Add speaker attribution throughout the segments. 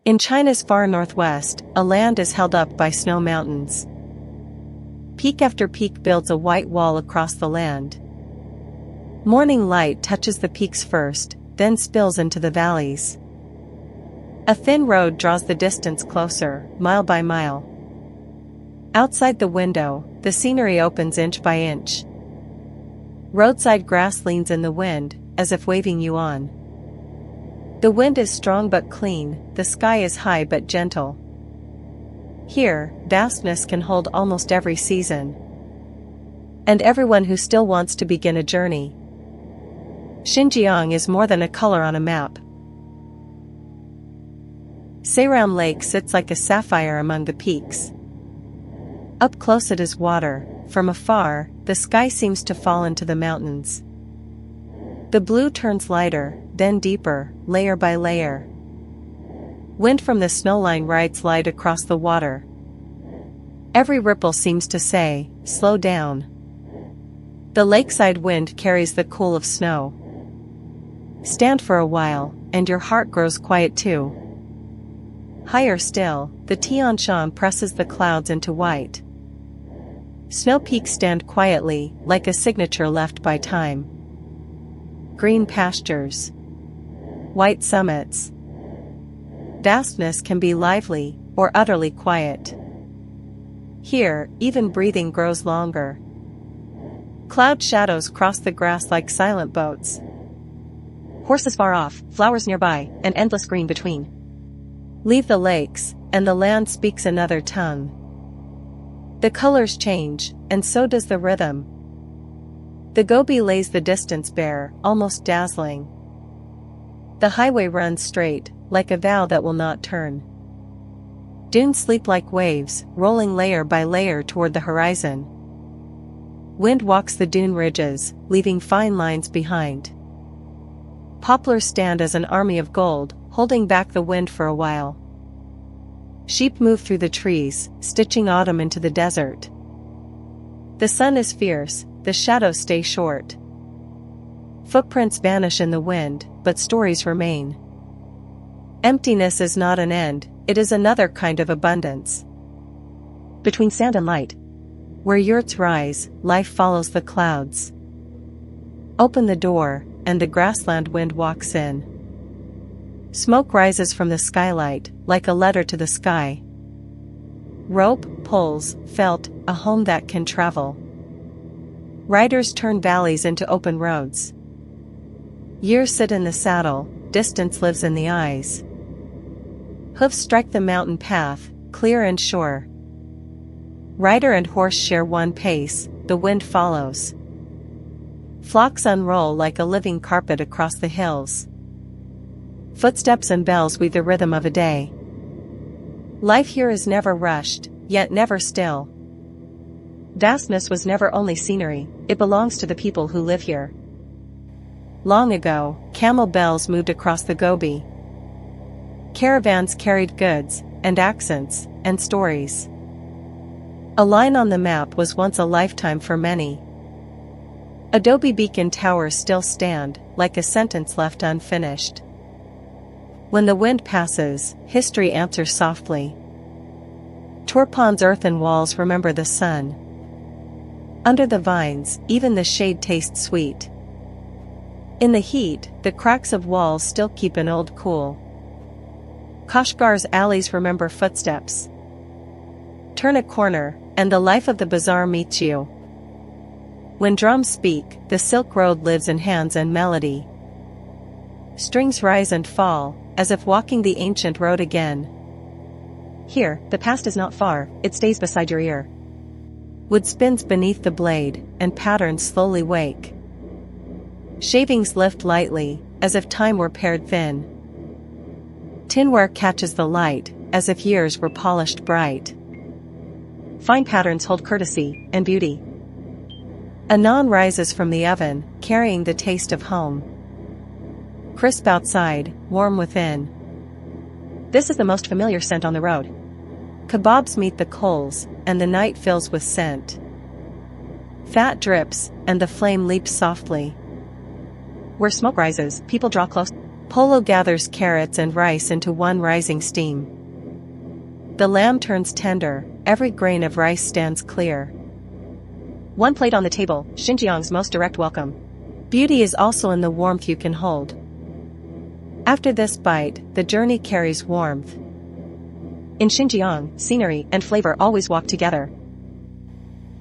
Speaker 1: In China's far northwest, a land is held up by snow mountains. Peak after peak builds a white wall across the land. Morning light touches the peaks first, then spills into the valleys. A thin road draws the distance closer, mile by mile. Outside the window, the scenery opens inch by inch. Roadside grass leans in the wind, as if waving you on. The wind is strong but clean, the sky is high but gentle. Here, vastness can hold almost every season. And everyone who still wants to begin a journey. Xinjiang is more than a color on a map. Sayram Lake sits like a sapphire among the peaks. Up close it is water, from afar, the sky seems to fall into the mountains. The blue turns lighter, then deeper, layer by layer. Wind from the snowline rides light across the water. Every ripple seems to say, slow down. The lakeside wind carries the cool of snow. Stand for a while, and your heart grows quiet too. Higher still, the Tianshan presses the clouds into white. Snow peaks stand quietly, like a signature left by time. Green pastures. White summits. Vastness can be lively, or utterly quiet. Here, even breathing grows longer. Cloud shadows cross the grass like silent boats. Horses far off, flowers nearby, and endless green between. Leave the lakes, and the land speaks another tongue. The colors change, and so does the rhythm. The gobi lays the distance bare, almost dazzling. The highway runs straight, like a vow that will not turn. Dunes sleep like waves, rolling layer by layer toward the horizon. Wind walks the dune ridges, leaving fine lines behind. Poplars stand as an army of gold, holding back the wind for a while. Sheep move through the trees, stitching autumn into the desert. The sun is fierce, the shadows stay short. Footprints vanish in the wind, but stories remain. Emptiness is not an end, it is another kind of abundance. Between sand and light, where yurts rise, life follows the clouds. Open the door, and the grassland wind walks in. Smoke rises from the skylight, like a letter to the sky. Rope, poles, felt, a home that can travel. Riders turn valleys into open roads. Years sit in the saddle, distance lives in the eyes. Hoofs strike the mountain path, clear and sure. Rider and horse share one pace, the wind follows. Flocks unroll like a living carpet across the hills. Footsteps and bells weave the rhythm of a day. Life here is never rushed, yet never still. Vastness was never only scenery, it belongs to the people who live here. Long ago, camel bells moved across the Gobi. Caravans carried goods, and accents, and stories. A line on the map was once a lifetime for many. Adobe beacon towers still stand, like a sentence left unfinished. When the wind passes, history answers softly. Turpan's earthen walls remember the sun. Under the vines, even the shade tastes sweet. In the heat, the cracks of walls still keep an old cool. Kashgar's alleys remember footsteps. Turn a corner, and the life of the bazaar meets you. When drums speak, the Silk Road lives in hands and melody. Strings rise and fall, as if walking the ancient road again. Here, the past is not far, it stays beside your ear. Wood spins beneath the blade, and patterns slowly wake. Shavings lift lightly, as if time were pared thin. Tinware catches the light, as if years were polished bright. Fine patterns hold courtesy and beauty. A naan rises from the oven, carrying the taste of home. Crisp outside, warm within. This is the most familiar scent on the road. Kebabs meet the coals, and the night fills with scent. Fat drips, and the flame leaps softly. Where smoke rises, people draw close. Polo gathers carrots and rice into one rising steam. The lamb turns tender, every grain of rice stands clear.
Speaker 2: One plate on the table, Xinjiang's most direct welcome.
Speaker 1: Beauty is also in the warmth you can hold. After this bite, the journey carries warmth.
Speaker 2: In Xinjiang, scenery and flavor always walk together.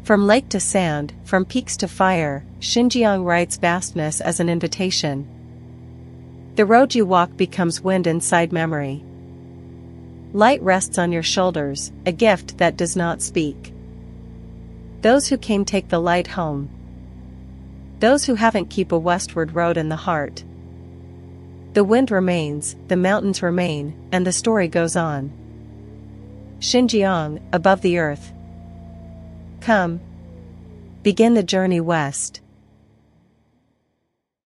Speaker 1: From lake to sand, from peaks to fire, Xinjiang writes vastness as an invitation. The road you walk becomes wind inside memory. Light rests on your shoulders, a gift that does not speak. Those who came take the light home. Those who haven't keep a westward road in the heart. The wind remains, the mountains remain, and the story goes on. Xinjiang, above the earth. Come. Begin the journey west.